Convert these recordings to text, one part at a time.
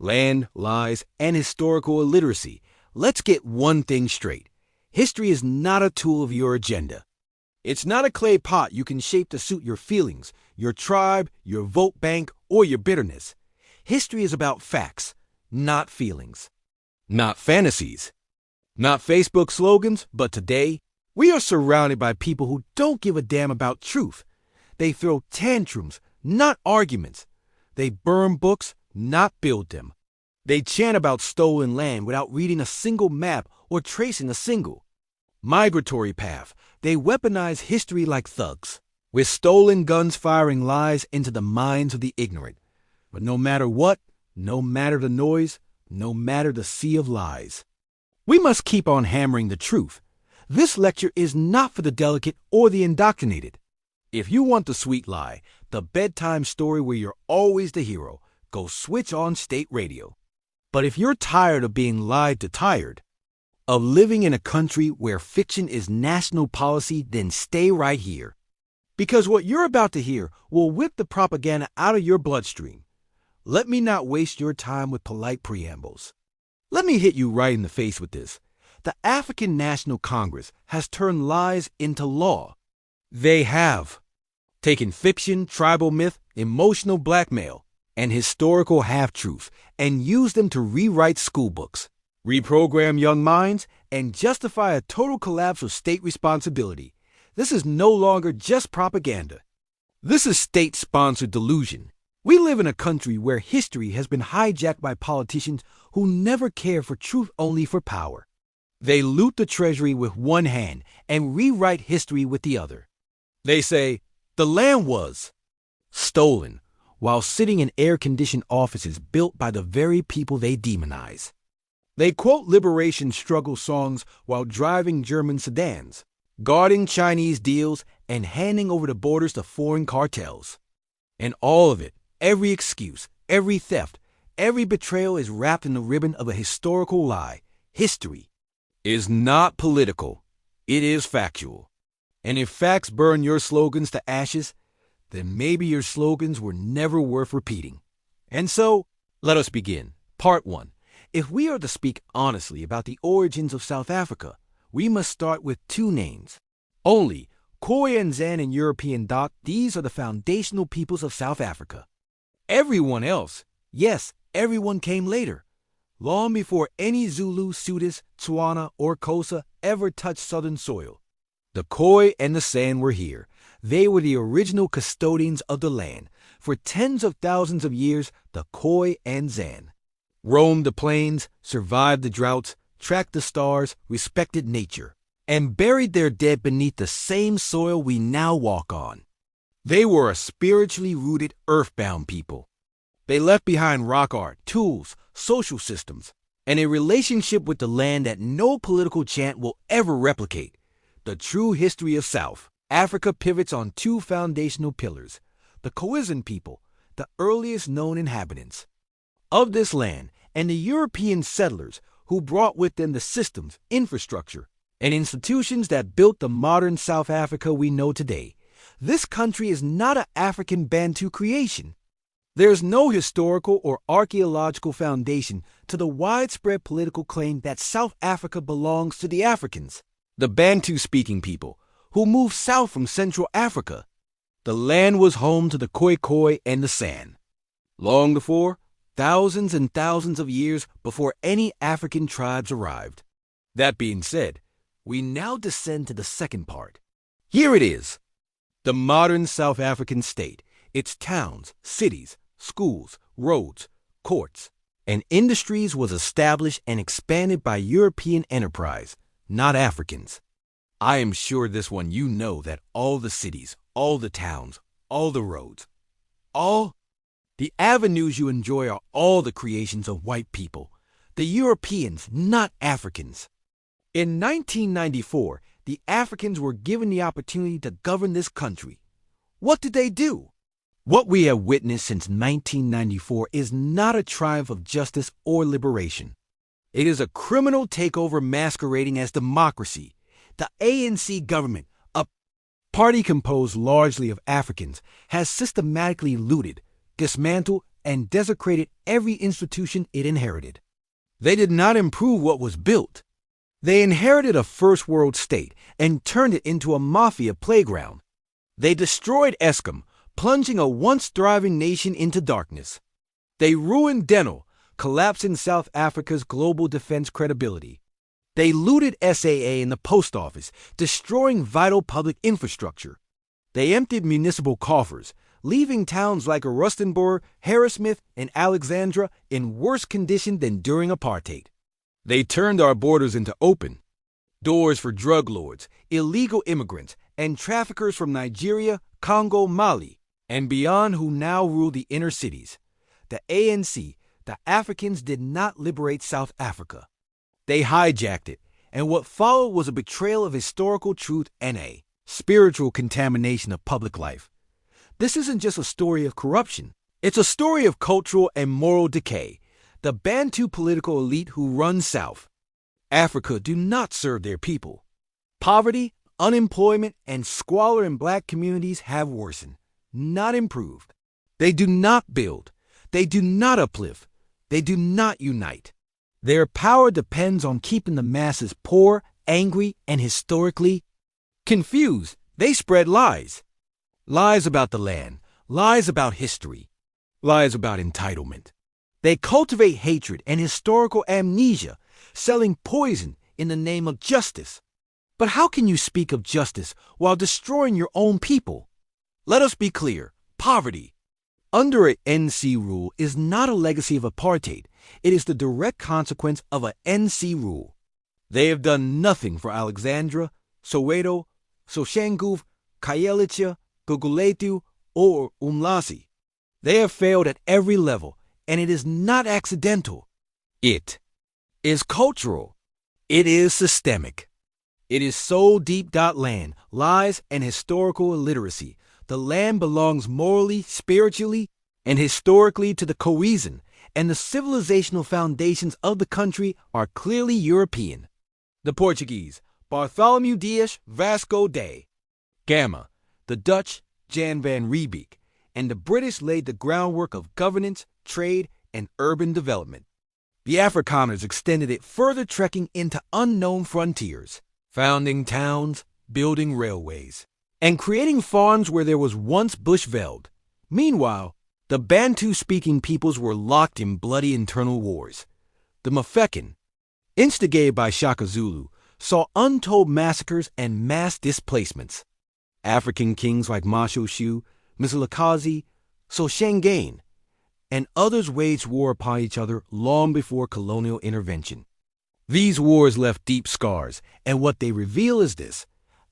land, lies, and historical illiteracy. Let's get one thing straight. History is not a tool of your agenda. It's not a clay pot you can shape to suit your feelings, your tribe, your vote bank, or your bitterness. History is about facts, not feelings. Not fantasies. Not Facebook slogans, but today, we are surrounded by people who don't give a damn about truth. They throw tantrums, not arguments. They burn books, not build them. They chant about stolen land without reading a single map or tracing a single migratory path. They weaponize history like thugs, with stolen guns firing lies into the minds of the ignorant. But no matter what, no matter the noise, no matter the sea of lies, we must keep on hammering the truth. This lecture is not for the delicate or the indoctrinated. If you want the sweet lie, the bedtime story where you're always the hero, go switch on state radio. But if you're tired of being lied to tired, of living in a country where fiction is national policy, then stay right here. Because what you're about to hear will whip the propaganda out of your bloodstream. Let me not waste your time with polite preambles. Let me hit you right in the face with this. The African National Congress has turned lies into law. They have taken fiction, tribal myth, emotional blackmail, and historical half-truth and used them to rewrite school books, reprogram young minds, and justify a total collapse of state responsibility. This is no longer just propaganda. This is state-sponsored delusion. We live in a country where history has been hijacked by politicians who never care for truth, only for power. They loot the treasury with one hand and rewrite history with the other. They say, the land was stolen, while sitting in air-conditioned offices built by the very people they demonize. They quote liberation struggle songs while driving German sedans, guarding Chinese deals, and handing over the borders to foreign cartels. And all of it, every excuse, every theft, every betrayal is wrapped in the ribbon of a historical lie. History is not political. It is factual. And if facts burn your slogans to ashes, then maybe your slogans were never worth repeating. And so, let us begin. Part 1. If we are to speak honestly about the origins of South Africa, we must start with two names. Only Khoi and Zan in European thought these are the foundational peoples of South Africa. Everyone else, yes, everyone came later, long before any Zulu, Sudis, Tswana, or Xhosa ever touched southern soil. The Khoi and the San were here. They were the original custodians of the land. For tens of thousands of years, the Khoi and Zan roamed the plains, survived the droughts, tracked the stars, respected nature, and buried their dead beneath the same soil we now walk on. They were a spiritually rooted, earthbound people. They left behind rock art, tools, social systems, and a relationship with the land that no political chant will ever replicate. The true history of South Africa pivots on two foundational pillars: the Khoisan people, the earliest known inhabitants of this land, and the European settlers who brought with them the systems, infrastructure, and institutions that built the modern South Africa we know today. This country is not an African Bantu creation. There's no historical or archaeological foundation to the widespread political claim that South Africa belongs to the Africans, the Bantu-speaking people, who moved south from Central Africa. The land was home to the Khoi and the San. Long before, thousands and thousands of years before any African tribes arrived. That being said, we now descend to the second part. Here it is. The modern South African state, its towns, cities, schools, roads, courts, and industries was established and expanded by European enterprise, not Africans. I am sure this one you know that all the cities, all the towns, all the roads, all the avenues you enjoy are all the creations of white people, the Europeans, not Africans. In 1994, the Africans were given the opportunity to govern this country. What did they do? What we have witnessed since 1994 is not a triumph of justice or liberation. It is a criminal takeover masquerading as democracy. The ANC government, a party composed largely of Africans, has systematically looted, dismantled, and desecrated every institution it inherited. They did not improve what was built. They inherited a first world state and turned it into a mafia playground. They destroyed Eskom, plunging a once thriving nation into darkness. They ruined Denel, collapsing South Africa's global defense credibility. They looted SAA in the post office, destroying vital public infrastructure. They emptied municipal coffers, leaving towns like Rustenburg, Harrismith, and Alexandra in worse condition than during apartheid. They turned our borders into open doors for drug lords, illegal immigrants, and traffickers from Nigeria, Congo, Mali, and beyond who now rule the inner cities. The ANC, the Africans, did not liberate South Africa. They hijacked it, and what followed was a betrayal of historical truth and a spiritual contamination of public life. This isn't just a story of corruption. It's a story of cultural and moral decay. The Bantu political elite who run South Africa do not serve their people. Poverty, unemployment, and squalor in black communities have worsened, not improved. They do not build. They do not uplift. They do not unite. Their power depends on keeping the masses poor, angry, and historically confused. They spread lies. Lies about the land, lies about history, lies about entitlement. They cultivate hatred and historical amnesia, selling poison in the name of justice. But how can you speak of justice while destroying your own people? Let us be clear. Poverty under an NC rule is not a legacy of apartheid. It is the direct consequence of an NC rule. They have done nothing for Alexandra, Soweto, Soshanguve, Khayelitsha, Guguletu, or Umlazi. They have failed at every level, and it is not accidental. It is cultural. It is systemic. It is soul deep. Land, lies, and historical illiteracy. The land belongs morally, spiritually, and historically to the Khoisan, and the civilizational foundations of the country are clearly European. The Portuguese, Bartholomew Dias Vasco da Gama, the Dutch, Jan van Riebeeck, and the British laid the groundwork of governance, trade, and urban development. The Afrikaners extended it, further trekking into unknown frontiers, founding towns, building railways, and creating farms where there was once bushveld. Meanwhile, the Bantu-speaking peoples were locked in bloody internal wars. The Mafeking, instigated by Shaka Zulu, saw untold massacres and mass displacements. African kings like Mashoshu, Mzilikazi, Soshangain, and others waged war upon each other long before colonial intervention. These wars left deep scars, and what they reveal is this: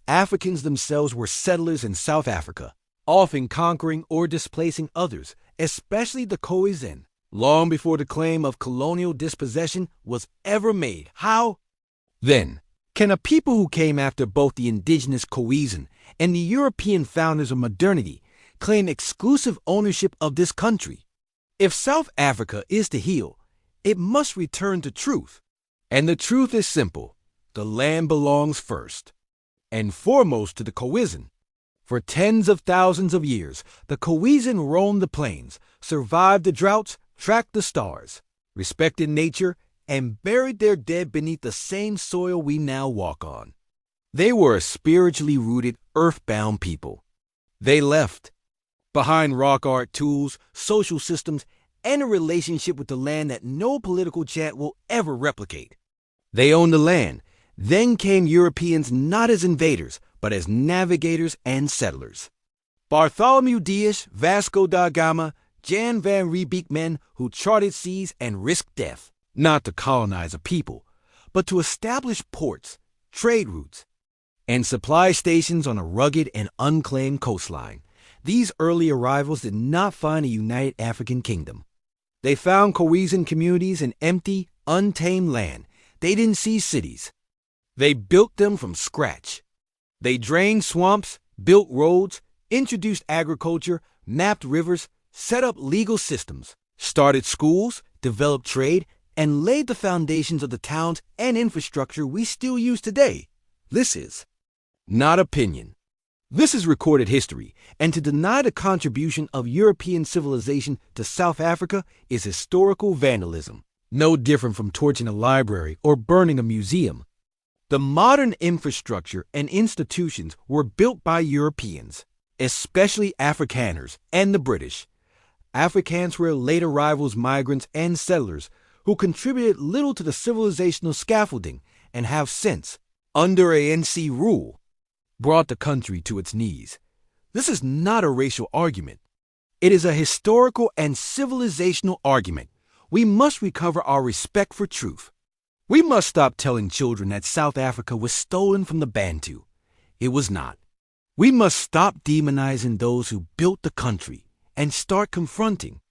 Africans themselves were settlers in South Africa, often conquering or displacing others, especially the Khoisan, long before the claim of colonial dispossession was ever made. How, then, can a people who came after both the indigenous Khoisan and the European founders of modernity claim exclusive ownership of this country? If South Africa is to heal, it must return to truth. And the truth is simple. The land belongs first and foremost to the Khoisan. For tens of thousands of years, the Khoisan roamed the plains, survived the droughts, tracked the stars, respected nature, and buried their dead beneath the same soil we now walk on. They were a spiritually rooted, earthbound people. They left behind rock art tools, social systems, and a relationship with the land that no political chant will ever replicate. They owned the land. Then came Europeans not as invaders, but as navigators and settlers. Bartholomew Dias, Vasco da Gama, Jan van Riebeeck, men who charted seas and risked death, not to colonize a people, but to establish ports, trade routes, and supply stations on a rugged and unclaimed coastline. These early arrivals did not find a united African kingdom. They found Khoisan communities in empty, untamed land. They didn't see cities. They built them from scratch. They drained swamps, built roads, introduced agriculture, mapped rivers, set up legal systems, started schools, developed trade, and laid the foundations of the towns and infrastructure we still use today. This is not opinion. This is recorded history, and to deny the contribution of European civilization to South Africa is historical vandalism, no different from torching a library or burning a museum. The modern infrastructure and institutions were built by Europeans, especially Afrikaners and the British. Afrikaners were late arrivals, migrants, and settlers who contributed little to the civilizational scaffolding and have since, under ANC rule, brought the country to its knees. This is not a racial argument. It is a historical and civilizational argument. We must recover our respect for truth. We must stop telling children that South Africa was stolen from the Bantu. It was not. We must stop demonizing those who built the country and start confronting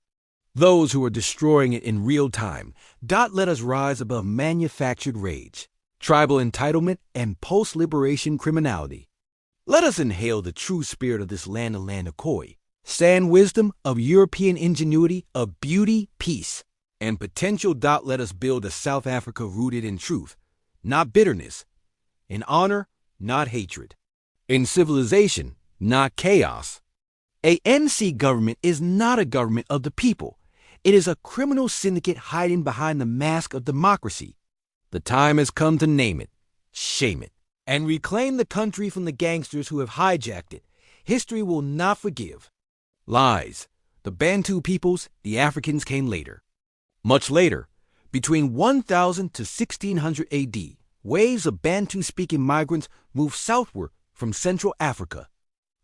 those who are destroying it in real time. Let us rise above manufactured rage, tribal entitlement, and post-liberation criminality. Let us inhale the true spirit of this land of Khoi, sand wisdom of European ingenuity, of beauty, peace, and potential. Let us build a South Africa rooted in truth, not bitterness, in honor, not hatred, in civilization, not chaos. ANC government is not a government of the people. It is a criminal syndicate hiding behind the mask of democracy. The time has come to name it, shame it, and reclaim the country from the gangsters who have hijacked it. History will not forgive. Lies. The Bantu peoples, the Africans, came later. Much later, between 1000 to 1600 AD, waves of Bantu-speaking migrants moved southward from Central Africa.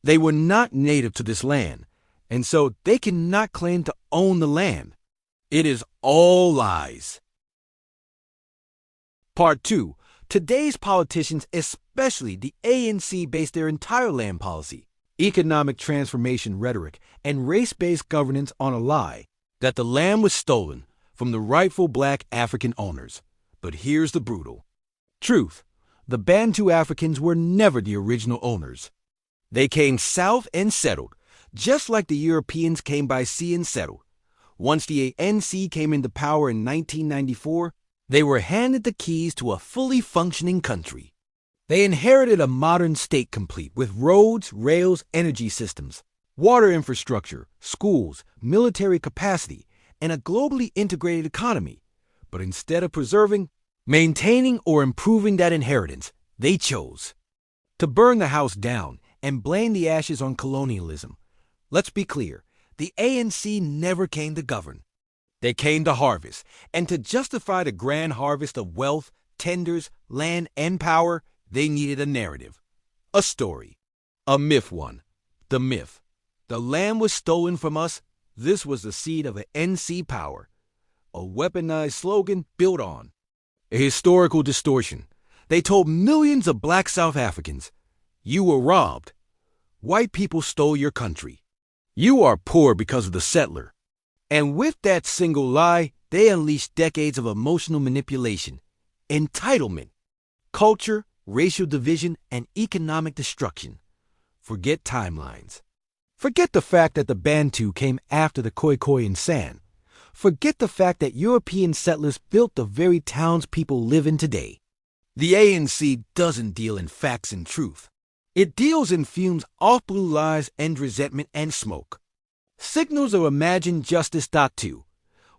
They were not native to this land, and so they cannot claim to own the land. It is all lies. Part 2. Today's politicians, especially the ANC, base their entire land policy, economic transformation rhetoric, and race-based governance on a lie that the land was stolen from the rightful black African owners. But here's the brutal truth. The Bantu Africans were never the original owners. They came south and settled, just like the Europeans came by sea and settled. Once the ANC came into power in 1994, they were handed the keys to a fully functioning country. They inherited a modern state complete with roads, rails, energy systems, water infrastructure, schools, military capacity, and a globally integrated economy. But instead of preserving, maintaining, or improving that inheritance, they chose to burn the house down and blame the ashes on colonialism. Let's be clear, the ANC never came to govern. They came to harvest, and to justify the grand harvest of wealth, tenders, land, and power, they needed a narrative, a story, a myth one. The myth. The land was stolen from us. This was the seed of an NC power. A weaponized slogan built on a historical distortion. They told millions of black South Africans, you were robbed. White people stole your country. You are poor because of the settler. And with that single lie, they unleashed decades of emotional manipulation, entitlement, culture, racial division, and economic destruction. Forget timelines. Forget the fact that the Bantu came after the Khoi and San. Forget the fact that European settlers built the very towns people live in today. The ANC doesn't deal in facts and truth. It deals in fumes off blue lies and resentment and smoke. Signals of imagined justice. 2.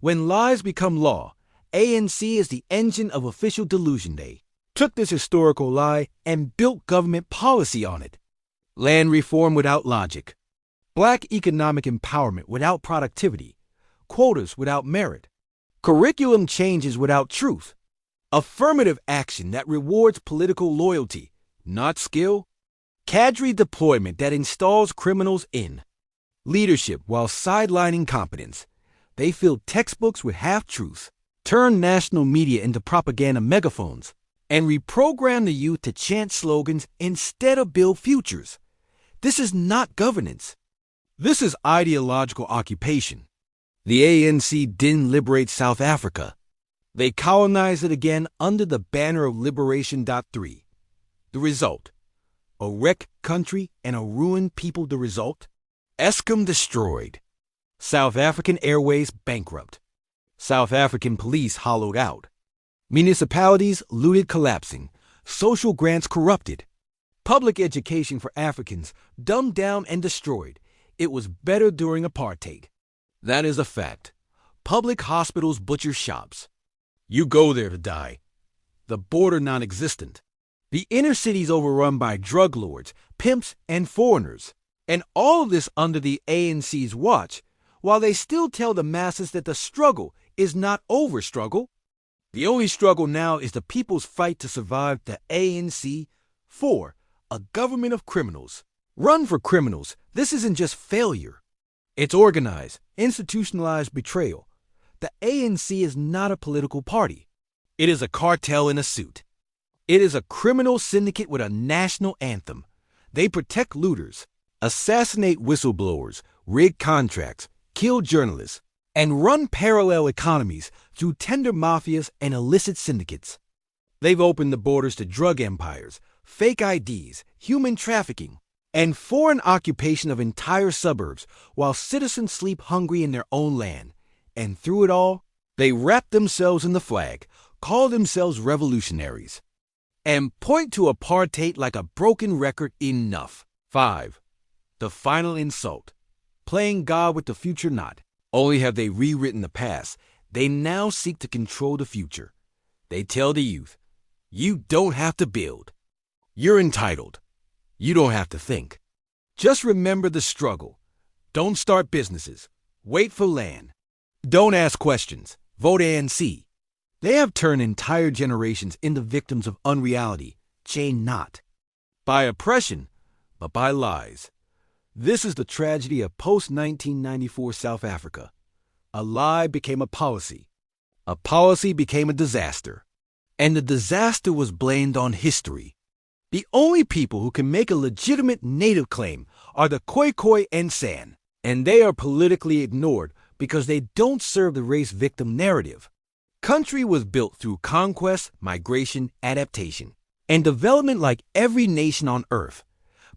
When lies become law, ANC is the engine of official delusion. They took this historical lie and built government policy on it. Land reform without logic. Black economic empowerment without productivity. Quotas without merit. Curriculum changes without truth. Affirmative action that rewards political loyalty, not skill. Cadre deployment that installs criminals in leadership while sidelining competence. They fill textbooks with half-truths, turn national media into propaganda megaphones, and reprogram the youth to chant slogans instead of build futures. This is not governance. This is ideological occupation. The ANC didn't liberate South Africa. They colonized it again under the banner of Liberation. 3. The result: a wrecked country and a ruined people. The result: Eskom destroyed. South African Airways bankrupt. South African police hollowed out. Municipalities looted, collapsing. Social grants corrupted. Public education for Africans, dumbed down and destroyed. It was better during apartheid. That is a fact. Public hospitals, butcher shops. You go there to die. The border non-existent. The inner cities overrun by drug lords, pimps, and foreigners. And all of this under the ANC's watch, while they still tell the masses that the struggle is not over struggle. The only struggle now is the people's fight to survive the ANC for a government of criminals. Run for criminals. This isn't just failure. It's organized, institutionalized betrayal. The ANC is not a political party. It is a cartel in a suit. It is a criminal syndicate with a national anthem. They protect looters, assassinate whistleblowers, rig contracts, kill journalists, and run parallel economies through tender mafias and illicit syndicates. They've opened the borders to drug empires, fake IDs, human trafficking, and foreign occupation of entire suburbs while citizens sleep hungry in their own land. And through it all, they wrap themselves in the flag, call themselves revolutionaries, and point to apartheid like a broken record. Enough. 5. The final insult. Playing God with the future not. Only have they rewritten the past, they now seek to control the future. They tell the youth, you don't have to build. You're entitled. You don't have to think. Just remember the struggle. Don't start businesses. Wait for land. Don't ask questions. Vote ANC. They have turned entire generations into victims of unreality, chained not by oppression, but by lies. This is the tragedy of post-1994 South Africa. A lie became a policy. A policy became a disaster. And the disaster was blamed on history. The only people who can make a legitimate native claim are the Khoikhoi and San, and they are politically ignored because they don't serve the race victim narrative. Country was built through conquest, migration, adaptation, and development like every nation on earth.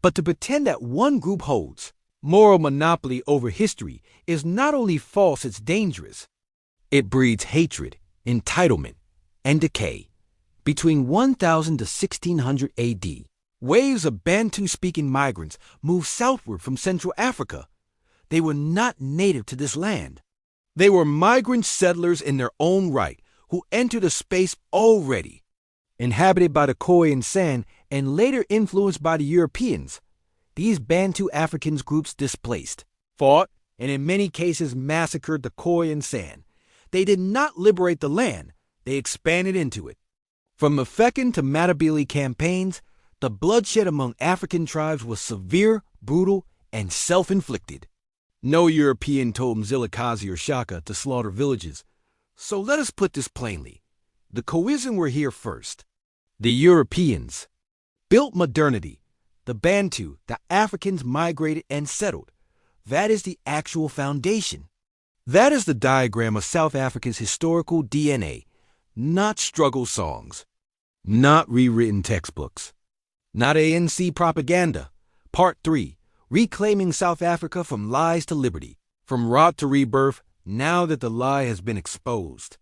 But to pretend that one group holds moral monopoly over history is not only false, it's dangerous. It breeds hatred, entitlement, and decay. Between 1000 to 1600 AD, waves of Bantu-speaking migrants moved southward from Central Africa. They were not native to this land. They were migrant settlers in their own right who entered a space already inhabited by the Khoi and San and later influenced by the Europeans. These Bantu Africans groups displaced, fought, and in many cases massacred the Khoi and San. They did not liberate the land, they expanded into it. From Mafeking to Matabele campaigns, the bloodshed among African tribes was severe, brutal, and self-inflicted. No European told Mzilikazi or Shaka to slaughter villages. So let us put this plainly. The Khoisan were here first. The Europeans built modernity. The Bantu, the Africans migrated and settled. That is the actual foundation. That is the diagram of South Africa's historical DNA. Not struggle songs. Not rewritten textbooks. Not ANC propaganda. Part 3. Reclaiming South Africa from lies to liberty. From rot to rebirth, now that the lie has been exposed.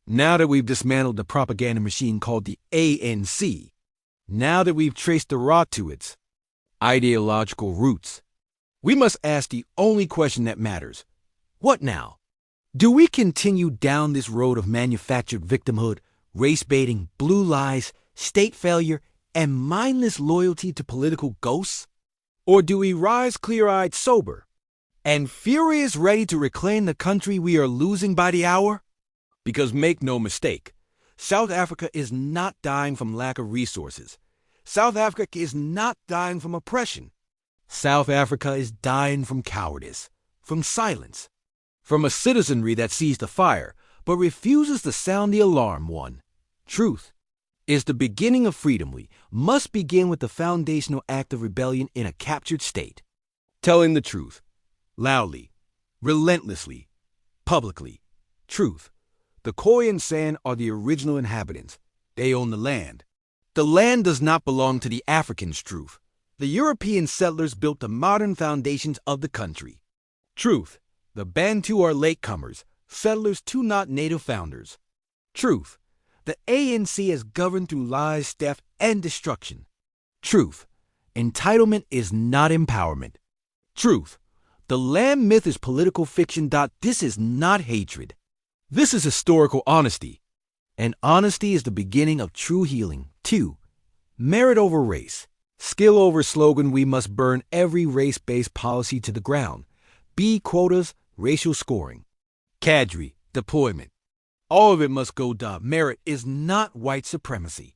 Now that we've dismantled the propaganda machine called the ANC. Now that we've traced the rot to its ideological roots. We must ask the only question that matters. What now? Do we continue down this road of manufactured victimhood, race baiting, blue lies, state failure, and mindless loyalty to political ghosts? Or do we rise clear-eyed, sober, and furious, ready to reclaim the country we are losing by the hour? Because make no mistake, South Africa is not dying from lack of resources. South Africa is not dying from oppression. South Africa is dying from cowardice, from silence, from a citizenry that sees the fire but refuses to sound the alarm one. Truth is the beginning of freedom. We must begin with the foundational act of rebellion in a captured state. Telling the truth, loudly, relentlessly, publicly. Truth. The Khoi and San are the original inhabitants. They own the land. The land does not belong to the Africans. Truth. The European settlers built the modern foundations of the country. Truth. The Bantu are latecomers, settlers too, not native founders. Truth. The ANC is governed through lies, theft, and destruction. Truth. Entitlement is not empowerment. Truth. The land myth is political fiction. This is not hatred. This is historical honesty. And honesty is the beginning of true healing. 2. Merit over race. Skill over slogan. We must burn every race-based policy to the ground. B. Quotas, racial scoring. Cadre, deployment. All of it must go. Merit is not white supremacy.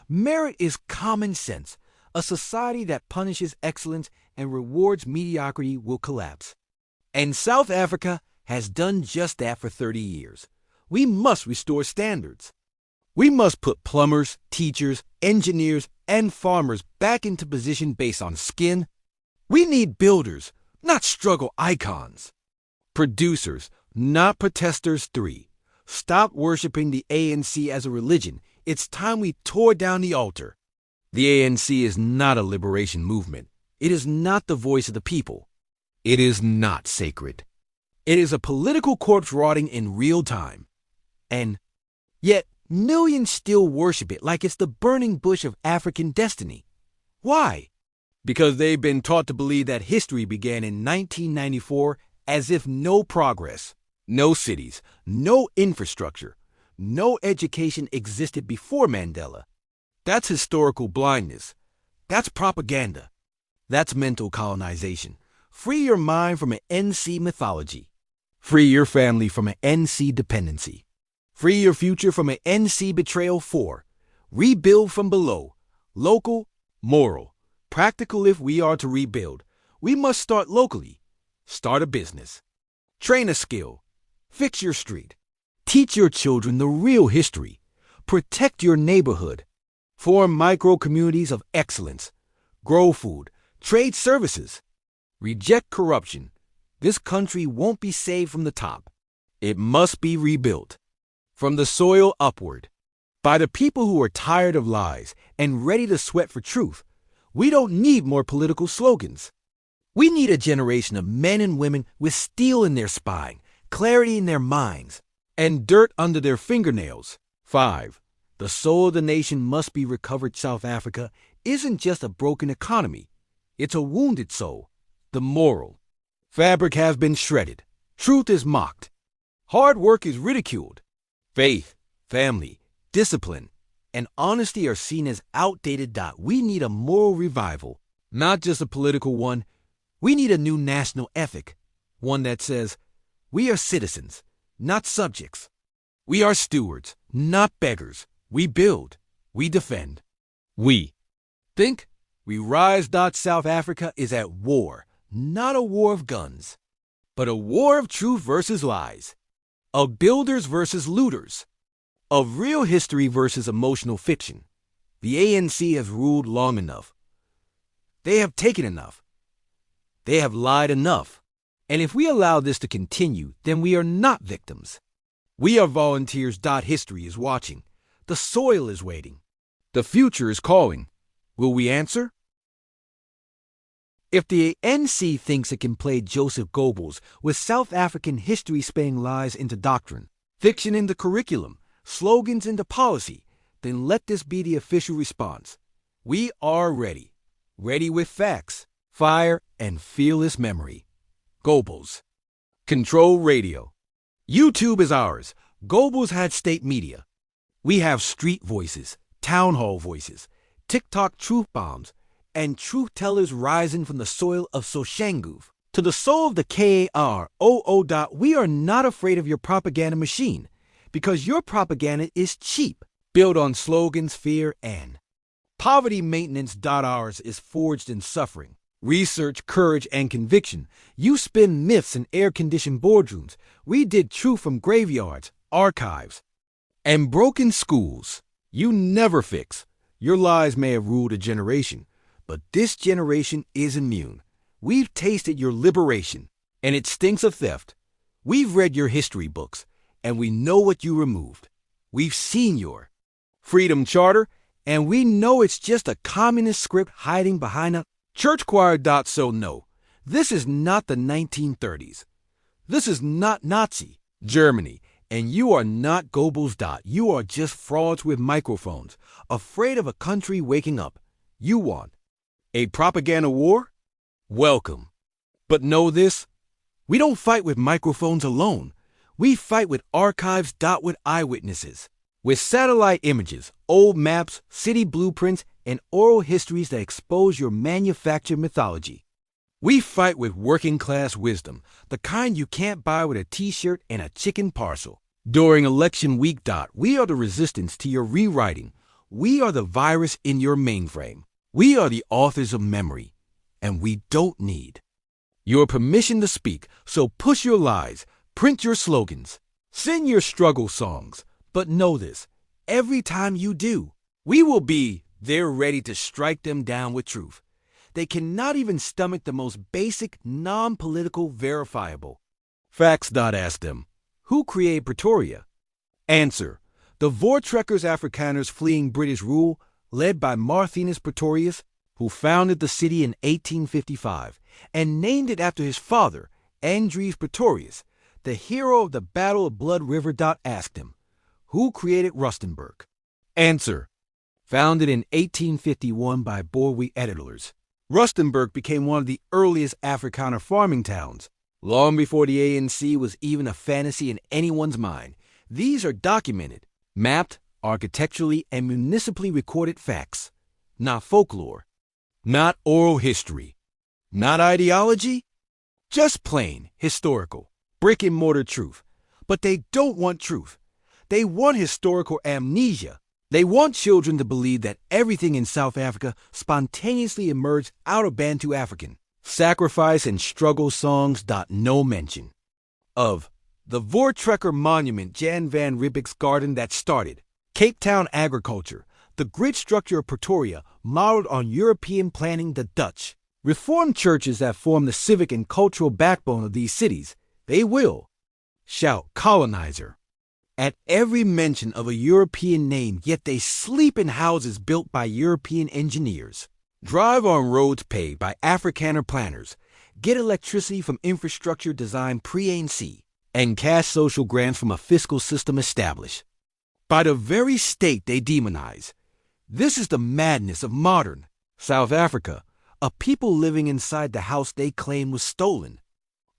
Merit is common sense. A society that punishes excellence and rewards mediocrity will collapse. And South Africa has done just that for 30 years. We must restore standards. We must put plumbers, teachers, engineers, and farmers back into position based on skin. We need builders, not struggle icons. Producers, not protesters. 3. Stop worshiping the ANC as a religion. It's time we tore down the altar. The ANC is not a liberation movement. It is not the voice of the people. It is not sacred. It is a political corpse rotting in real time. And yet, millions still worship it like it's the burning bush of African destiny. Why? Because they've been taught to believe that history began in 1994 as if no progress, no cities, no infrastructure, no education existed before Mandela. That's historical blindness. That's propaganda. That's mental colonization. Free your mind from an NC mythology. Free your family from an NC dependency. Free your future from an NC betrayal. 4. Rebuild from below. Local, moral, practical. If we are to rebuild, we must start locally. Start a business. Train a skill. Fix your street. Teach your children the real history. Protect your neighborhood. Form micro-communities of excellence. Grow food. Trade services. Reject corruption. This country won't be saved from the top. It must be rebuilt. From the soil upward. By the people who are tired of lies and ready to sweat for truth. We don't need more political slogans. We need a generation of men and women with steel in their spine, clarity in their minds, and dirt under their fingernails. 5. The soul of the nation must be recovered. South Africa isn't just a broken economy. It's a wounded soul. The moral fabric has been shredded. Truth is mocked. Hard work is ridiculed. Faith, family, discipline, and honesty are seen as outdated. We need a moral revival, not just a political one. We need a new national ethic, one that says, we are citizens, not subjects. We are stewards, not beggars. We build, we defend. We think, we rise. South Africa is at war, not a war of guns, but a war of truth versus lies, of builders versus looters, of real history versus emotional fiction. The ANC has ruled long enough. They have taken enough. They have lied enough. And if we allow this to continue, then we are not victims. We are volunteers. History is watching. The soil is waiting. The future is calling. Will we answer? If the ANC thinks it can play Joseph Goebbels with South African history spaying lies into doctrine, fiction into curriculum, slogans into policy, then let this be the official response. We are ready. Ready with facts, fire, and fearless memory. Goebbels. Control radio. YouTube is ours. Goebbels had state media. We have street voices, town hall voices, TikTok truth bombs, and truth tellers rising from the soil of Soshanguve. To the soul of the KAROO. We are not afraid of your propaganda machine, because your propaganda is cheap, built on slogans, fear, and poverty maintenance. Ours is forged in suffering, research, courage, and conviction. You spin myths in air-conditioned boardrooms. We did truth from graveyards, archives, and broken schools. You never fix. Your lies may have ruled a generation, but this generation is immune. We've tasted your liberation, and it stinks of theft. We've read your history books, and we know what you removed. We've seen your Freedom Charter, and we know it's just a communist script hiding behind a church choir. So no, this is not the 1930s. This is not Nazi Germany. And you are not Goebbels. You are just frauds with microphones, afraid of a country waking up. You want A propaganda war? Welcome. But know this, we don't fight with microphones alone. We fight with archives dot with eyewitnesses, with satellite images, old maps, city blueprints, and oral histories that expose your manufactured mythology. We fight with working-class wisdom, the kind you can't buy with a t-shirt and a chicken parcel. During election week, we are the resistance to your rewriting. We are the virus in your mainframe. We are the authors of memory, and we don't need your permission to speak, so push your lies, print your slogans, sing your struggle songs. But know this, every time you do, we will be there ready to strike them down with truth. They cannot even stomach the most basic, non-political, verifiable facts. Ask them, who created Pretoria? Answer, the Voortrekkers Afrikaners fleeing British rule, led by Martinus Pretorius, who founded the city in 1855 and named it after his father, Andries Pretorius, the hero of the Battle of Blood River. Asked him, who created Rustenburg? Answer, founded in 1851 by Boer editors. Rustenburg became one of the earliest Afrikaner farming towns, long before the ANC was even a fantasy in anyone's mind. These are documented, mapped, architecturally, and municipally recorded facts, not folklore, not oral history, not ideology, just plain historical, brick-and-mortar truth. But they don't want truth. They want historical amnesia. They want children to believe that everything in South Africa spontaneously emerged out of Bantu African sacrifice and struggle songs. No mention of the Voortrekker Monument, Jan van Riebeeck's garden that started Cape Town agriculture, the grid structure of Pretoria modeled on European planning, the Dutch Reformed churches that form the civic and cultural backbone of these cities. They will shout colonizer at every mention of a European name, yet they sleep in houses built by European engineers, drive on roads paved by Afrikaner planners, get electricity from infrastructure designed pre-ANC, and cash social grants from a fiscal system established by the very state they demonize. This is the madness of modern South Africa, a people living inside the house they claim was stolen,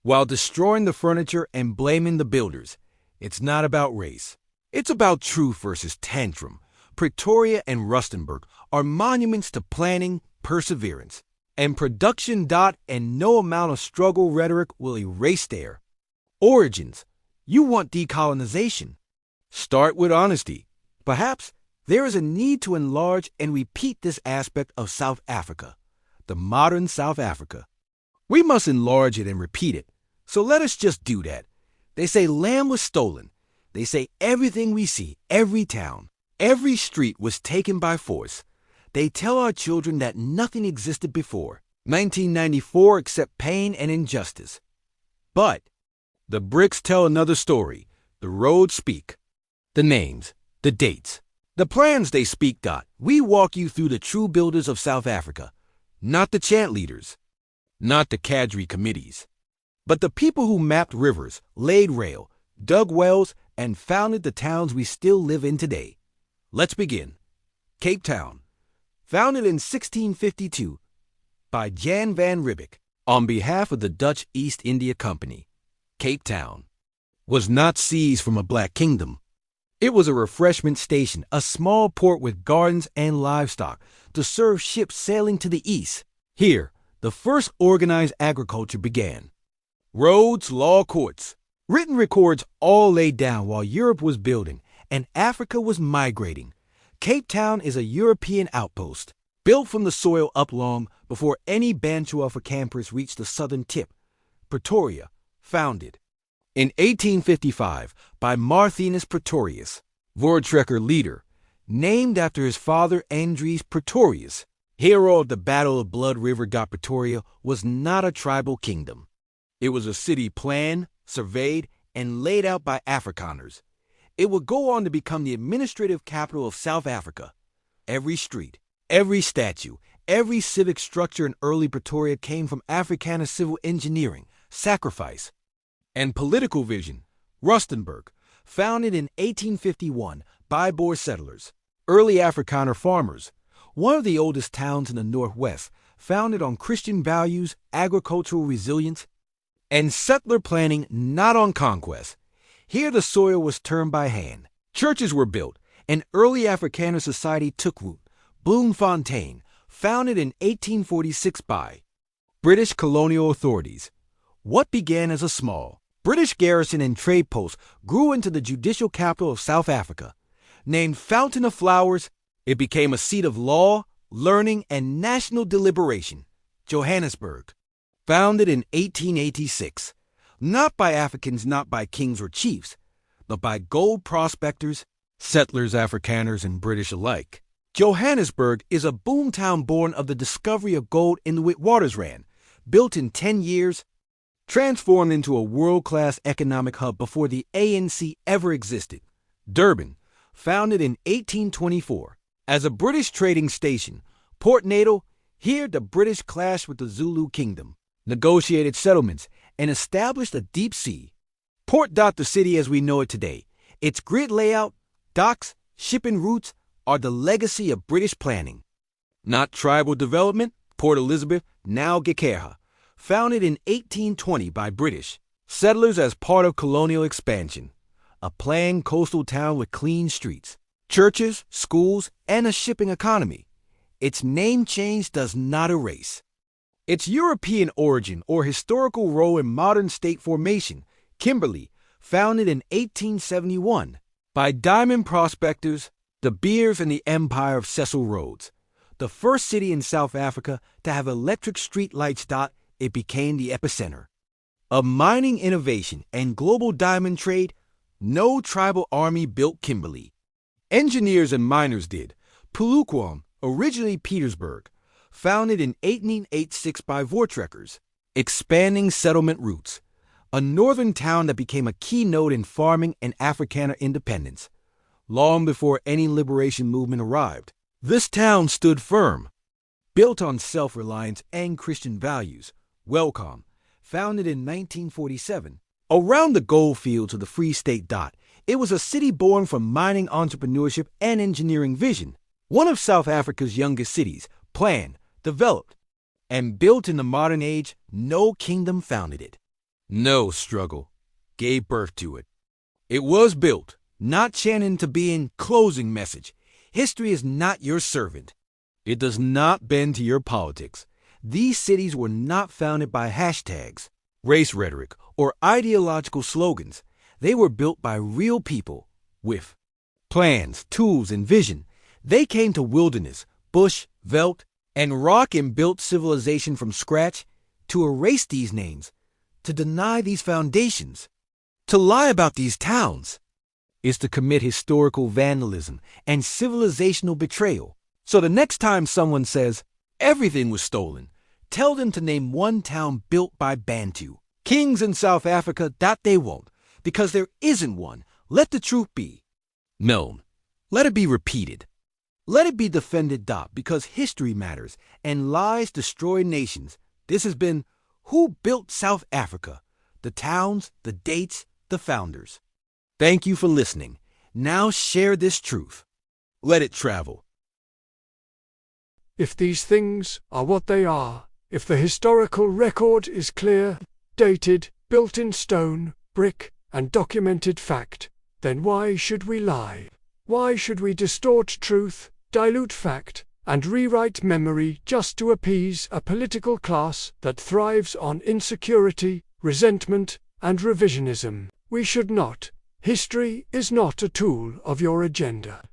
while destroying the furniture and blaming the builders. It's not about race. It's about truth versus tantrum. Pretoria and Rustenburg are monuments to planning, perseverance, and production. And no amount of struggle rhetoric will erase their origins. You want decolonization? Start with honesty. Perhaps there is a need to enlarge and repeat this aspect of South Africa, the modern South Africa. We must enlarge it and repeat it. So let us just do that. They say land was stolen. They say everything we see, every town, every street was taken by force. They tell our children that nothing existed before 1994 except pain and injustice. But the bricks tell another story. The roads speak. The names, the dates, the plans they speak. We walk you through the true builders of South Africa, not the chant leaders, not the cadre committees, but the people who mapped rivers, laid rail, dug wells, and founded the towns we still live in today. Let's begin. Cape Town, founded in 1652 by Jan van Riebeeck on behalf of the Dutch East India Company. Cape Town was not seized from a black kingdom. It was a refreshment station, a small port with gardens and livestock to serve ships sailing to the east. Here, the first organized agriculture began. Roads, law courts, written records all laid down while Europe was building and Africa was migrating. Cape Town is a European outpost, built from the soil up long before any Bantu Afrikaners reached the southern tip. Pretoria, founded in 1855 by Martinus Pretorius, Voortrekker leader, named after his father Andries Pretorius, hero of the Battle of Blood River. Pretoria was not a tribal kingdom. It was a city planned, surveyed, and laid out by Afrikaners. It would go on to become the administrative capital of South Africa. Every street, every statue, every civic structure in early Pretoria came from Afrikaner civil engineering, sacrifice, and political vision. Rustenburg, founded in 1851 by Boer settlers, early Afrikaner farmers, one of the oldest towns in the Northwest, founded on Christian values, agricultural resilience, and settler planning, not on conquest. Here the soil was turned by hand. Churches were built, and early Afrikaner society took root. Bloemfontein, founded in 1846 by British colonial authorities. What began as a small British garrison and trade post grew into the judicial capital of South Africa. Named Fountain of Flowers, it became a seat of law, learning, and national deliberation. Johannesburg, founded in 1886, not by Africans, not by kings or chiefs, but by gold prospectors, settlers, Afrikaners, and British alike. Johannesburg is a boomtown born of the discovery of gold in the Witwatersrand, built in 10 years, transformed into a world-class economic hub before the ANC ever existed. Durban, founded in 1824 as a British trading station. Port Natal, here the British clashed with the Zulu kingdom, negotiated settlements, and established a deep sea port. The city as we know it today. Its grid layout, docks, shipping routes are the legacy of British planning. Not tribal development. Port Elizabeth, now Gqeberha, founded in 1820 by British settlers as part of colonial expansion. A planned coastal town with clean streets, churches, schools, and a shipping economy. Its name change does not erase its European origin or historical role in modern state formation. Kimberley, founded in 1871 by diamond prospectors, De Beers, and the empire of Cecil Rhodes. The first city in South Africa to have electric street lights. It became the epicenter of mining innovation and global diamond trade. No tribal army built Kimberley. Engineers and miners did. Polokwane, originally Petersburg, founded in 1886 by Voortrekkers, expanding settlement routes. A northern town that became a key node in farming and Afrikaner independence. Long before any liberation movement arrived, this town stood firm, built on self-reliance and Christian values. Welcome, founded in 1947, around the gold fields of the Free State. It was a city born from mining entrepreneurship and engineering vision. One of South Africa's youngest cities, planned, developed, and built in the modern age. No kingdom founded it. No struggle gave birth to it. It was built, not chanting to be in closing message. History is not your servant. It does not bend to your politics. These cities were not founded by hashtags, race rhetoric, or ideological slogans. They were built by real people with plans, tools, and vision. They came to wilderness, bush, veld, and rock and built civilization from scratch. To erase these names, to deny these foundations, to lie about these towns, is to commit historical vandalism and civilizational betrayal. So the next time someone says everything was stolen, tell them to name one town built by Bantu kings in South Africa. They won't, because there isn't one. Let the truth be known. Let it be repeated. Let it be defended. Because history matters and lies destroy nations. This has been Who Built South Africa? The towns, the dates, the founders. Thank you for listening. Now share this truth. Let it travel. If these things are what they are, if the historical record is clear, dated, built in stone, brick, and documented fact, then why should we lie? Why should we distort truth, dilute fact, and rewrite memory just to appease a political class that thrives on insecurity, resentment, and revisionism? We should not. History is not a tool of your agenda.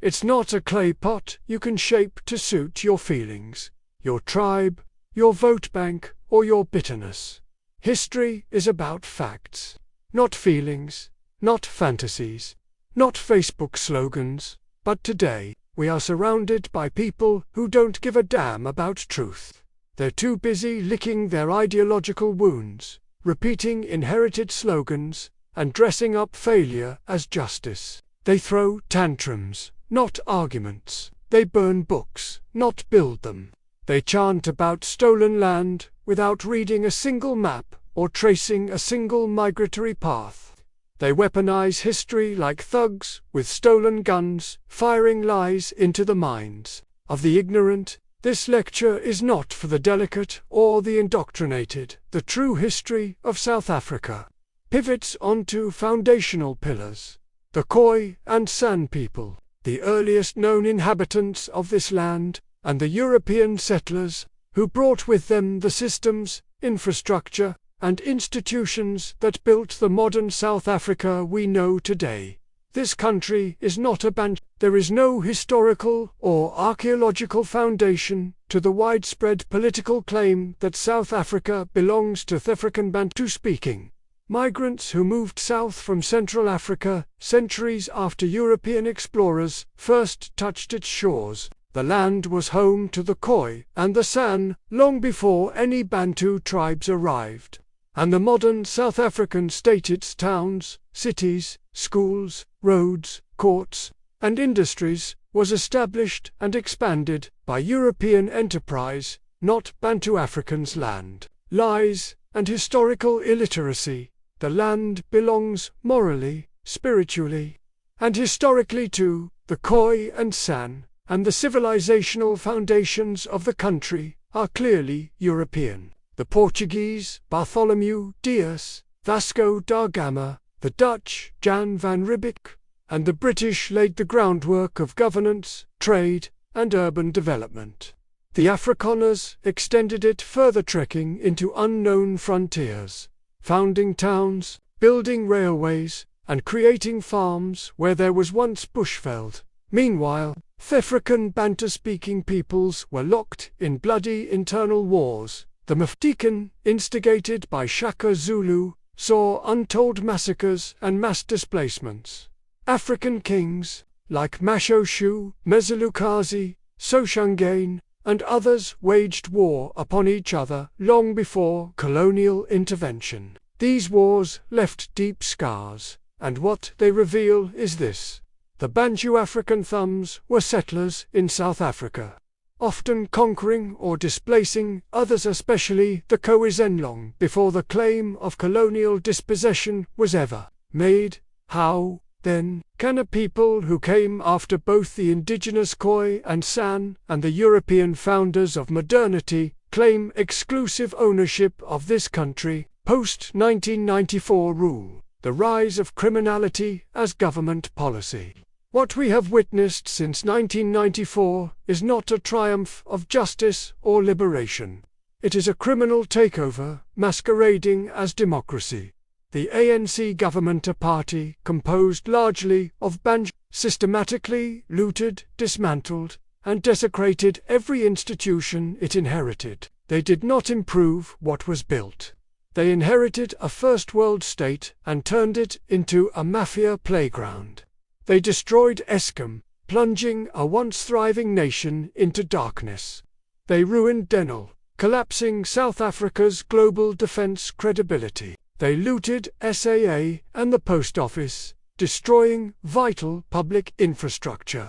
It's not a clay pot you can shape to suit your feelings, your tribe, your vote bank, or your bitterness. History is about facts, not feelings, not fantasies, not Facebook slogans. But today, we are surrounded by people who don't give a damn about truth. They're too busy licking their ideological wounds, repeating inherited slogans, and dressing up failure as justice. They throw tantrums, not arguments. They burn books, not build them. They chant about stolen land without reading a single map or tracing a single migratory path. They weaponize history like thugs with stolen guns, firing lies into the minds of the ignorant, This lecture is not for the delicate or the indoctrinated. The true history of South Africa pivots onto foundational pillars. The Khoi and San people, the earliest known inhabitants of this land, and the European settlers, who brought with them the systems, infrastructure, and institutions that built the modern South Africa we know today. This country is not a Bantu. There is no historical or archaeological foundation to the widespread political claim that South Africa belongs to African Bantu-speaking migrants who moved south from Central Africa centuries after European explorers first touched its shores. The land was home to the Khoi and the San long before any Bantu tribes arrived. And the modern South African state, its towns, cities, schools, roads, courts, and industries, was established and expanded by European enterprise, not Bantu Africans' land. Lies and historical illiteracy. The land belongs morally, spiritually, and historically to the Khoi and San, and the civilizational foundations of the country are clearly European. The Portuguese, Bartholomew Dias, Vasco da Gama, the Dutch, Jan van Riebeeck, and the British laid the groundwork of governance, trade, and urban development. The Afrikaners extended it further, trekking into unknown frontiers, founding towns, building railways, and creating farms where there was once bushveld. Meanwhile, African Bantu-speaking peoples were locked in bloody internal wars. The Mafeking, instigated by Shaka Zulu, saw untold massacres and mass displacements. African kings, like Mashoshu, Mzilikazi, Soshangaine, and others waged war upon each other long before colonial intervention. These wars left deep scars, and what they reveal is this: the Bantu African thumbs were settlers in South Africa, often conquering or displacing others, especially the Khoisan, long before the claim of colonial dispossession was ever made. How, then, can a people who came after both the indigenous Khoi and San and the European founders of modernity claim exclusive ownership of this country? Post-1994 rule. The rise of criminality as government policy. What we have witnessed since 1994 is not a triumph of justice or liberation. It is a criminal takeover masquerading as democracy. The ANC government, a party composed largely of Bantu, systematically looted, dismantled, and desecrated every institution it inherited. They did not improve what was built. They inherited a first world state and turned it into a mafia playground. They destroyed Eskom, plunging a once thriving nation into darkness. They ruined Denel, collapsing South Africa's global defense credibility. They looted SAA and the post office, destroying vital public infrastructure.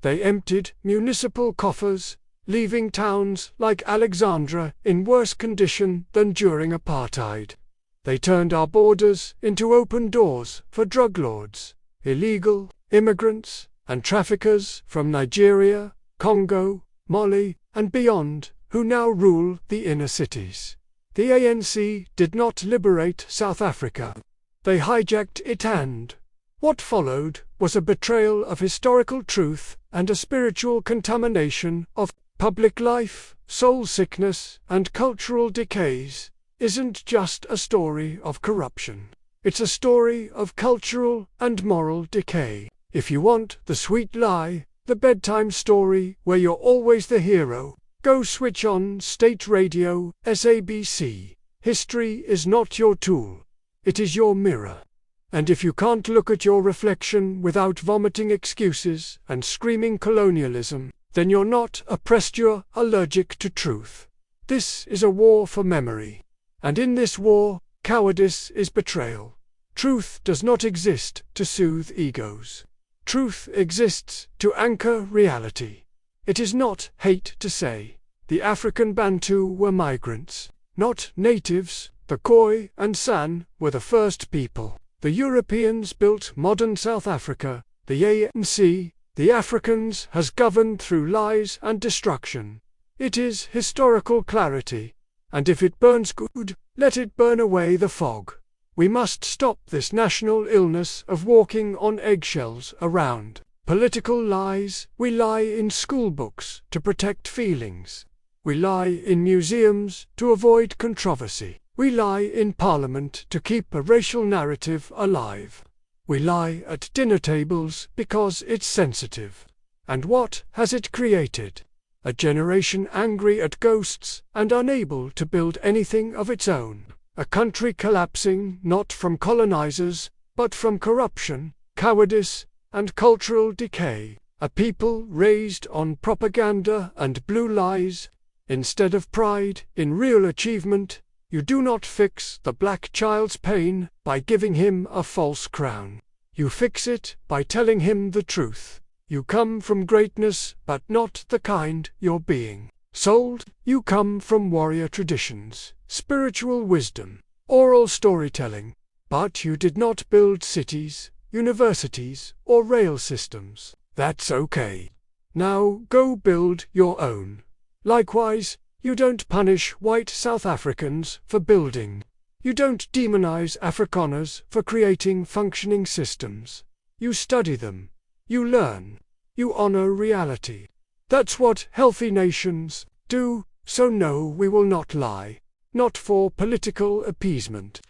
They emptied municipal coffers, leaving towns like Alexandra in worse condition than during apartheid. They turned our borders into open doors for drug lords, illegal immigrants, and traffickers from Nigeria, Congo, Mali, and beyond, who now rule the inner cities. The ANC did not liberate South Africa. They hijacked it, and what followed was a betrayal of historical truth and a spiritual contamination of public life. Soul sickness and cultural decays isn't just a story of corruption. It's a story of cultural and moral decay. If you want the sweet lie, the bedtime story where you're always the hero, go switch on State Radio, SABC. History is not your tool. It is your mirror. And if you can't look at your reflection without vomiting excuses and screaming colonialism, then you're not oppressed, you're allergic to truth. This is a war for memory. And in this war, cowardice is betrayal. Truth does not exist to soothe egos. Truth exists to anchor reality. It is not hate to say the African Bantu were migrants, not natives. The Khoi and San were the first people. The Europeans built modern South Africa. The ANC, the Africans, has governed through lies and destruction. It is historical clarity, and if it burns good, let it burn away the fog. We must stop this national illness of walking on eggshells around political lies. We lie in school books to protect feelings. We lie in museums to avoid controversy. We lie in Parliament to keep a racial narrative alive. We lie at dinner tables because it's sensitive. And what has it created? A generation angry at ghosts and unable to build anything of its own. A country collapsing not from colonizers, but from corruption, cowardice, and cultural decay. A people raised on propaganda and blue lies. Instead of pride in real achievement, you do not fix the black child's pain by giving him a false crown. You fix it by telling him the truth. You come from greatness, but not the kind you're being sold. You come from warrior traditions, spiritual wisdom, oral storytelling, but you did not build cities, universities, or rail systems. That's okay. Now go build your own. Likewise, you don't punish white South Africans for building. You don't demonize Afrikaners for creating functioning systems. You study them. You learn. You honor reality. That's what healthy nations do. So no, we will not lie. Not for political appeasement.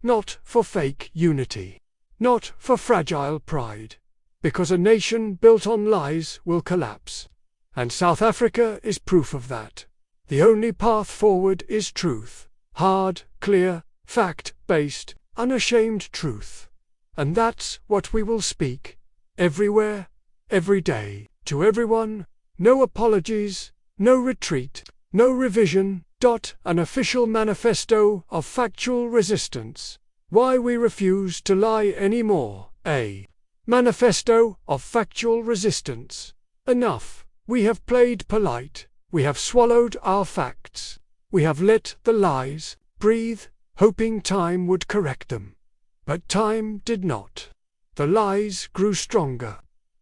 Not for fake unity. Not for fragile pride. Because a nation built on lies will collapse. And South Africa is proof of that. The only path forward is truth. Hard, clear, fact-based, unashamed truth. And that's what we will speak. Everywhere, every day, to everyone. No apologies, no retreat, no revision. An official manifesto of factual resistance. Why we refuse to lie anymore. A manifesto of factual resistance. Enough. We have played polite. We have swallowed our facts. We have let the lies breathe, hoping time would correct them. But time did not. The lies grew stronger.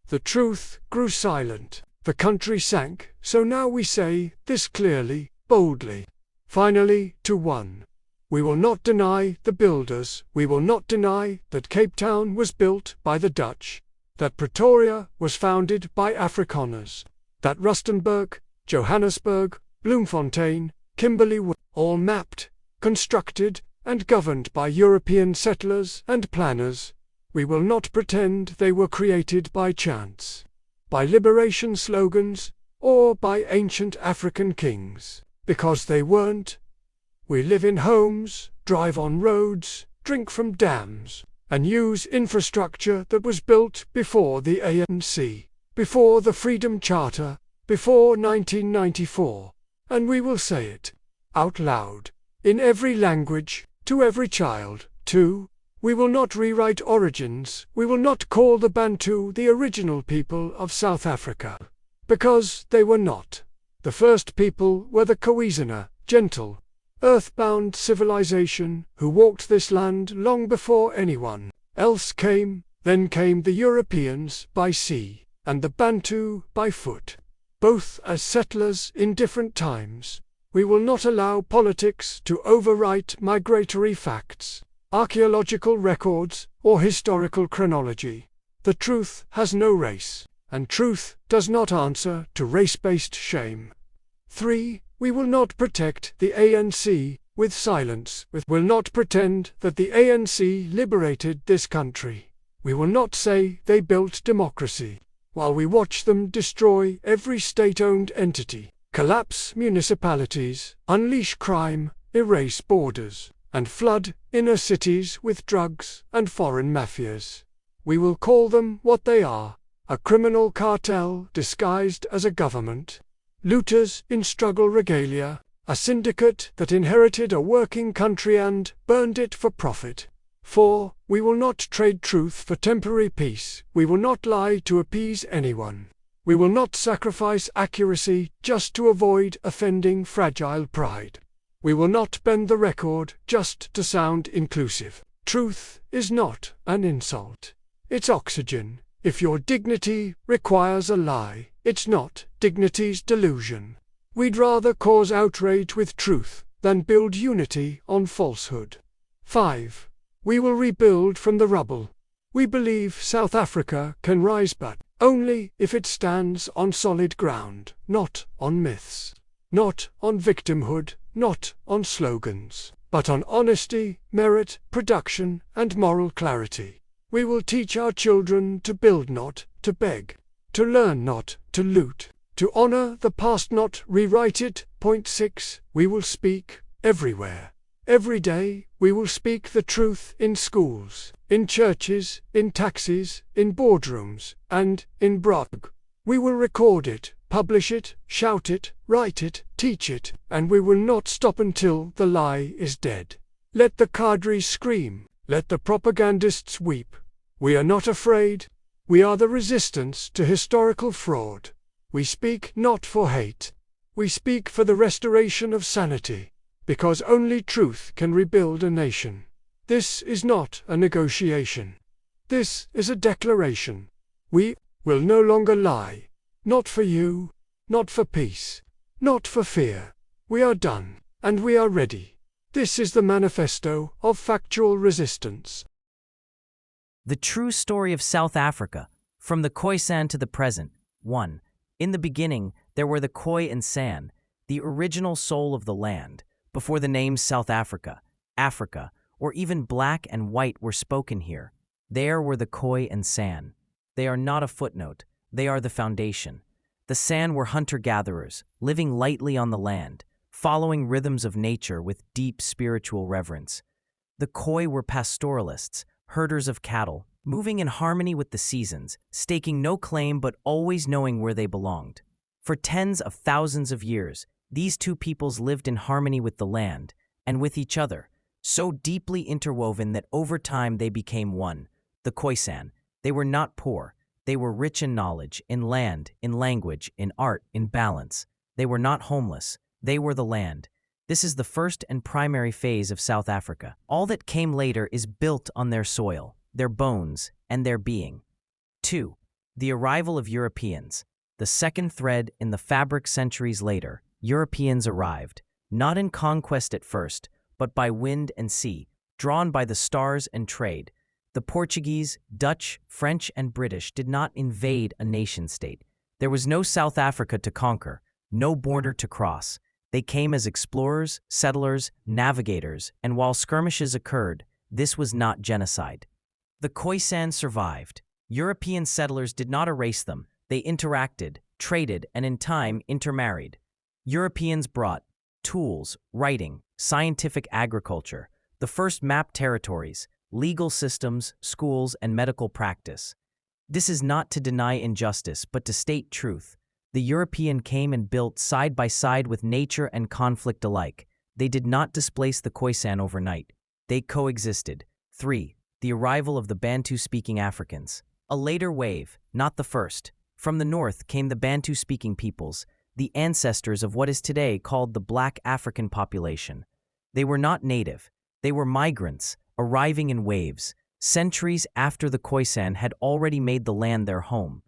The truth grew silent. The country sank. So now we say this clearly, boldly. Finally, to one. We will not deny the builders. We will not deny that Cape Town was built by the Dutch. That Pretoria was founded by Afrikaners. That Rustenburg, Johannesburg, Bloemfontein, Kimberley were all mapped, constructed, and governed by European settlers and planners. We will not pretend they were created by chance, by liberation slogans, or by ancient African kings, because they weren't. We live in homes, drive on roads, drink from dams, and use infrastructure that was built before the ANC, before the Freedom Charter, before 1994. And we will say it, out loud, in every language, to every child, too. We will not rewrite origins. We will not call the Bantu the original people of South Africa, because they were not. The first people were the Khoisan, gentle, earthbound civilization who walked this land long before anyone else came. Then came the Europeans by sea, and the Bantu by foot, both as settlers in different times. We will not allow politics to overwrite migratory facts, archaeological records, or historical chronology. The truth has no race, and truth does not answer to race-based shame. 3. We will not protect the ANC with silence. We will not pretend that the ANC liberated this country. We will not say they built democracy, while we watch them destroy every state-owned entity, collapse municipalities, unleash crime, erase borders, and flood inner cities with drugs and foreign mafias. We will call them what they are, a criminal cartel disguised as a government, looters in struggle regalia, a syndicate that inherited a working country and burned it for profit. 4. We will not trade truth for temporary peace. We will not lie to appease anyone. We will not sacrifice accuracy just to avoid offending fragile pride. We will not bend the record just to sound inclusive. Truth is not an insult. It's oxygen. If your dignity requires a lie, it's not dignity's delusion. We'd rather cause outrage with truth than build unity on falsehood. 5. We will rebuild from the rubble. We believe South Africa can rise, but only if it stands on solid ground, not on myths, not on victimhood, not on slogans, but on honesty, merit, production, and moral clarity. We will teach our children to build, not to beg, to learn, not to loot, to honor the past, not rewrite it. Point 6. We will speak everywhere. Every day, we will speak the truth in schools, in churches, in taxis, in boardrooms, and in blog. We will record it, publish it, shout it, write it, teach it, and we will not stop until the lie is dead. Let the cadres scream, let the propagandists weep. We are not afraid. We are the resistance to historical fraud. We speak not for hate. We speak for the restoration of sanity, because only truth can rebuild a nation. This is not a negotiation. This is a declaration. We will no longer lie. Not for you, not for peace, not for fear. We are done, and we are ready. This is the manifesto of factual resistance. The true story of South Africa, from the Khoisan to the present. 1. In the beginning, there were the Khoi and San, the original soul of the land, before the names South Africa, Africa, or even black and white were spoken here. There were the Khoi and San. They are not a footnote, they are the foundation. The San were hunter-gatherers, living lightly on the land, following rhythms of nature with deep spiritual reverence. The Khoi were pastoralists, herders of cattle, moving in harmony with the seasons, staking no claim but always knowing where they belonged. For tens of thousands of years, these two peoples lived in harmony with the land and with each other, so deeply interwoven that over time they became one. The Khoisan, they were not poor. They were rich in knowledge, in land, in language, in art, in balance. They were not homeless. They were the land. This is the first and primary phase of South Africa. All that came later is built on their soil, their bones, and their being. 2. The arrival of Europeans. The second thread in the fabric. Centuries later, Europeans arrived, not in conquest at first, but by wind and sea, drawn by the stars and trade. The Portuguese, Dutch, French, and British did not invade a nation-state. There was no South Africa to conquer, no border to cross. They came as explorers, settlers, navigators, and while skirmishes occurred, this was not genocide. The Khoisan survived. European settlers did not erase them. They interacted, traded, and in time intermarried. Europeans brought tools, writing, scientific agriculture, the first mapped territories, legal systems, schools, and medical practice. This is not to deny injustice, but to state truth. The European came and built side by side with nature and conflict alike. They did not displace the Khoisan overnight. They coexisted. 3. The arrival of the Bantu-speaking Africans. A later wave, not the first. From the north came the Bantu-speaking peoples, the ancestors of what is today called the Black African population. They were not native. They were migrants, arriving in waves, centuries after the Khoisan had already made the land their home.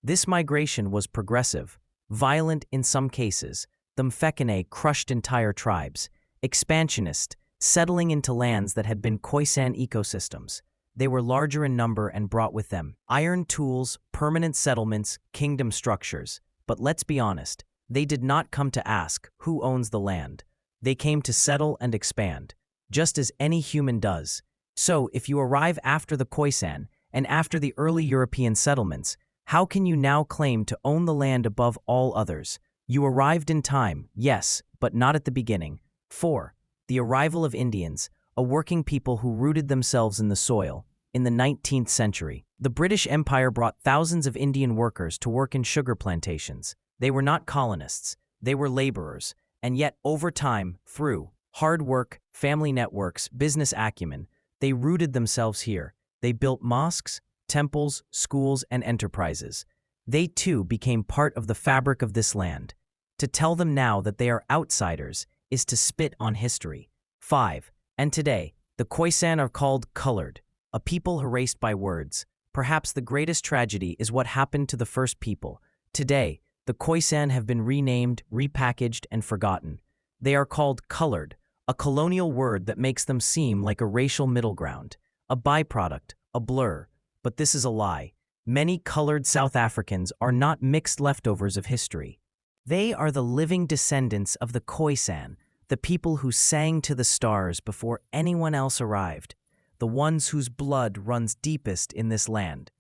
This migration was progressive, violent in some cases. The Mfecane crushed entire tribes, expansionist, settling into lands that had been Khoisan ecosystems. They were larger in number and brought with them iron tools, permanent settlements, kingdom structures. But let's be honest, they did not come to ask who owns the land. They came to settle and expand, just as any human does. So, if you arrive after the Khoisan and after the early European settlements, how can you now claim to own the land above all others? You arrived in time, yes, but not at the beginning. 4. The arrival of Indians, a working people who rooted themselves in the soil. In the 19th century, the British Empire brought thousands of Indian workers to work in sugar plantations. They were not colonists, they were laborers, and yet over time, through hard work, family networks, business acumen, they rooted themselves here. They built mosques, temples, schools, and enterprises. They too became part of the fabric of this land. To tell them now that they are outsiders is to spit on history. 5. And today, the Khoisan are called colored, a people erased by words. Perhaps the greatest tragedy is what happened to the first people. Today, The Khoisan have been renamed, repackaged, and forgotten. They are called colored, a colonial word that makes them seem like a racial middle ground, a byproduct, a blur. But this is a lie. Many colored South Africans are not mixed leftovers of history. They are the living descendants of the Khoisan, the people who sang to the stars before anyone else arrived, the ones whose blood runs deepest in this land.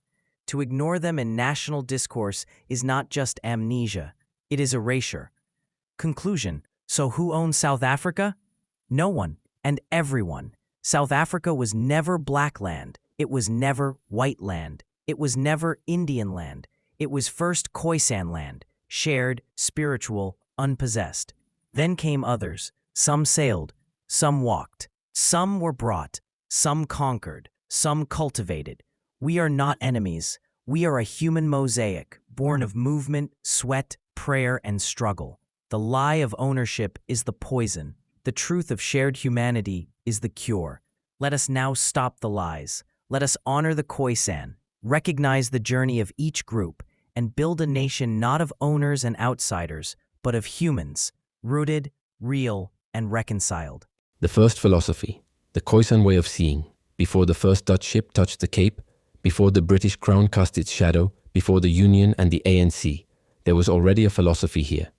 To ignore them in national discourse is not just amnesia, it is erasure. Conclusion: so who owns South Africa? No one and everyone. South Africa was never black land, it was never white land, it was never Indian land, it was first Khoisan land, shared, spiritual, unpossessed. Then came others. Some sailed, some walked, some were brought, some conquered, some cultivated. We are not enemies. We are a human mosaic, born of movement, sweat, prayer, and struggle. The lie of ownership is the poison. The truth of shared humanity is the cure. Let us now stop the lies. Let us honor the Khoisan, recognize the journey of each group, and build a nation not of owners and outsiders, but of humans, rooted, real, and reconciled. The first philosophy, the Khoisan way of seeing, before the first Dutch ship touched the Cape, before the British crown cast its shadow, before the Union and the ANC, there was already a philosophy here.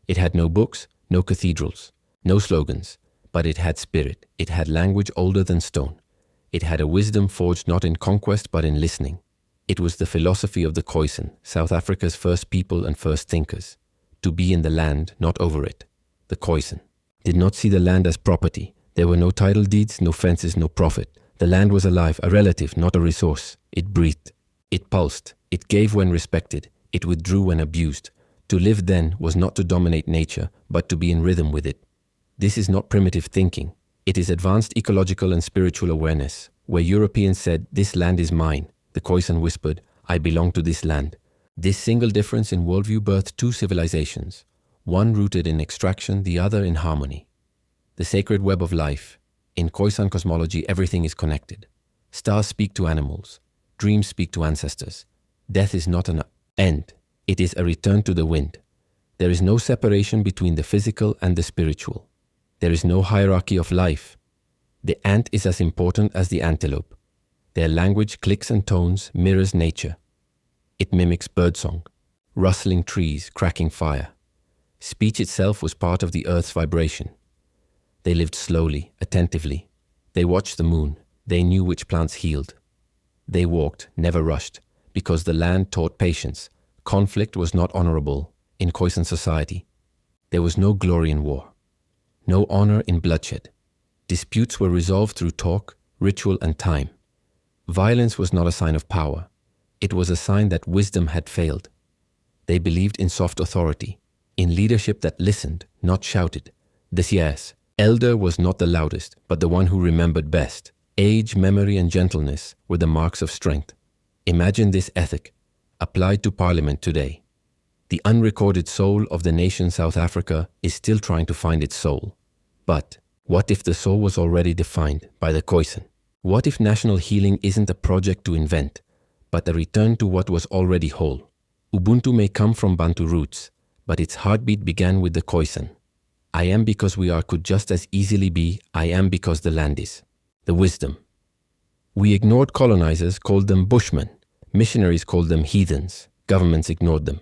It had no books, no cathedrals, no slogans, but it had spirit, it had language older than stone. It had a wisdom forged not in conquest but in listening. It was the philosophy of the Khoisan, South Africa's first people and first thinkers. To be in the land, not over it. The Khoisan did not see the land as property. There were no title deeds, no fences, no profit. The land was alive, a relative, not a resource. It breathed. It pulsed. It gave when respected. It withdrew when abused. To live then was not to dominate nature, but to be in rhythm with it. This is not primitive thinking. It is advanced ecological and spiritual awareness. Where Europeans said, "This land is mine," the Khoisan whispered, "I belong to this land." This single difference in worldview birthed two civilizations, one rooted in extraction, the other in harmony. The sacred web of life. In Khoisan cosmology, everything is connected. Stars speak to animals. Dreams speak to ancestors. Death is not an end. It is a return to the wind. There is no separation between the physical and the spiritual. There is no hierarchy of life. The ant is as important as the antelope. Their language, clicks and tones, mirrors nature. It mimics birdsong, rustling trees, cracking fire. Speech itself was part of the earth's vibration. They lived slowly, attentively. They watched the moon. They knew which plants healed. They walked, never rushed, because the land taught patience. Conflict was not honorable in Khoisan society. There was no glory in war, no honor in bloodshed. Disputes were resolved through talk, ritual, and time. Violence was not a sign of power. It was a sign that wisdom had failed. They believed in soft authority, in leadership that listened, not shouted. The Sias, elder, was not the loudest, but the one who remembered best. Age, memory, and gentleness were the marks of strength. Imagine this ethic applied to Parliament today. The unrecorded soul of the nation South Africa is still trying to find its soul. But what if the soul was already defined by the Khoisan? What if national healing isn't a project to invent, but a return to what was already whole? Ubuntu may come from Bantu roots, but its heartbeat began with the Khoisan. I am because we are could just as easily be I am because the land is. The wisdom. We ignored colonizers, called them Bushmen. Missionaries called them heathens. Governments ignored them.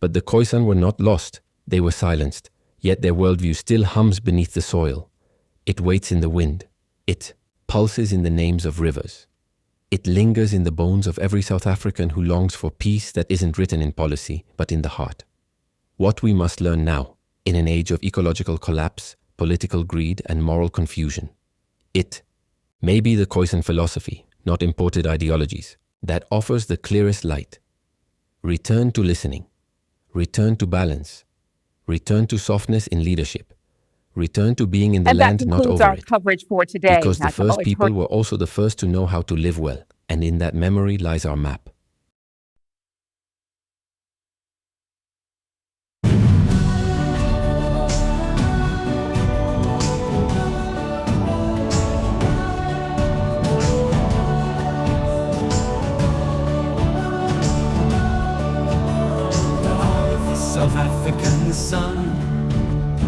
But the Khoisan were not lost. They were silenced. Yet their worldview still hums beneath the soil. It waits in the wind. It pulses in the names of rivers. It lingers in the bones of every South African who longs for peace that isn't written in policy, but in the heart. What we must learn now, in an age of ecological collapse, political greed, and moral confusion. It may be the Khoisan philosophy, not imported ideologies, that offers the clearest light. Return to listening. Return to balance. Return to softness in leadership. Return to being in the land, not over our it. coverage for today. Because the That's first always people were also the first to know how to live well, and in that memory lies our map. South African sun,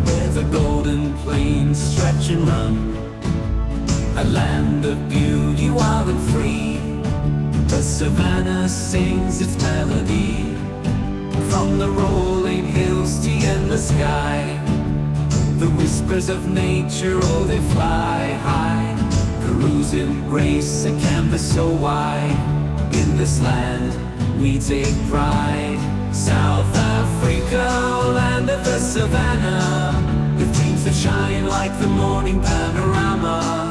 where the golden plains stretch and run. A land of beauty, wild and free, the savannah sings its melody. From the rolling hills to the endless sky, the whispers of nature, oh, they fly high. Peru's embrace a canvas so wide. In this land we take pride. South Africa, land of the savannah, with dreams that shine like the morning panorama.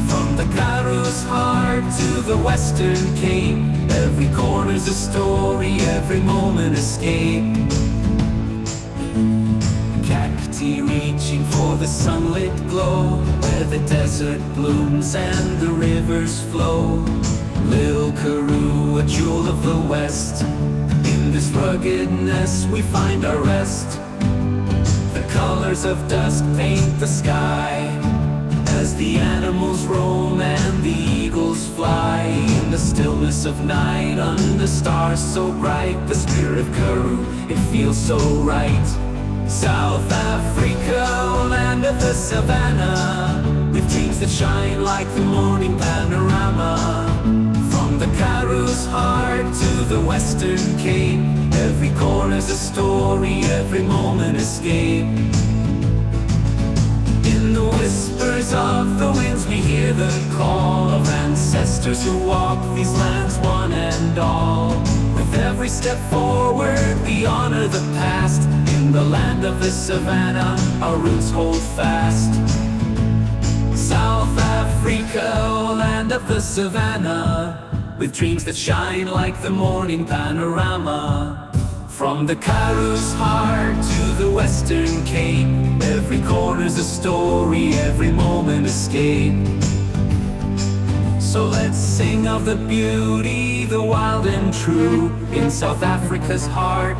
From the Karoo's heart to the Western Cape, every corner's a story, every moment escape. Cacti reaching for the sunlit glow, where the desert blooms and the rivers flow. Lil Karoo, a jewel of the West, in this ruggedness we find our rest. The colors of dusk paint the sky, as the animals roam and the eagles fly. In the stillness of night, under stars so bright, the spirit of Karoo, it feels so right. South Africa, land of the savannah, with dreams that shine like the morning panorama. From the Karoo's heart to the Western Cape, every corner's a story, every moment escape. In the whispers of the winds we hear the call of ancestors who walk these lands one and all. With every step forward we honor the past. In the land of the savannah our roots hold fast. South Africa, land of the savannah, with dreams that shine like the morning panorama. From the Karoo's heart to the Western Cape, every corner's a story, every moment escape. So let's sing of the beauty, the wild and true, in South Africa's heart.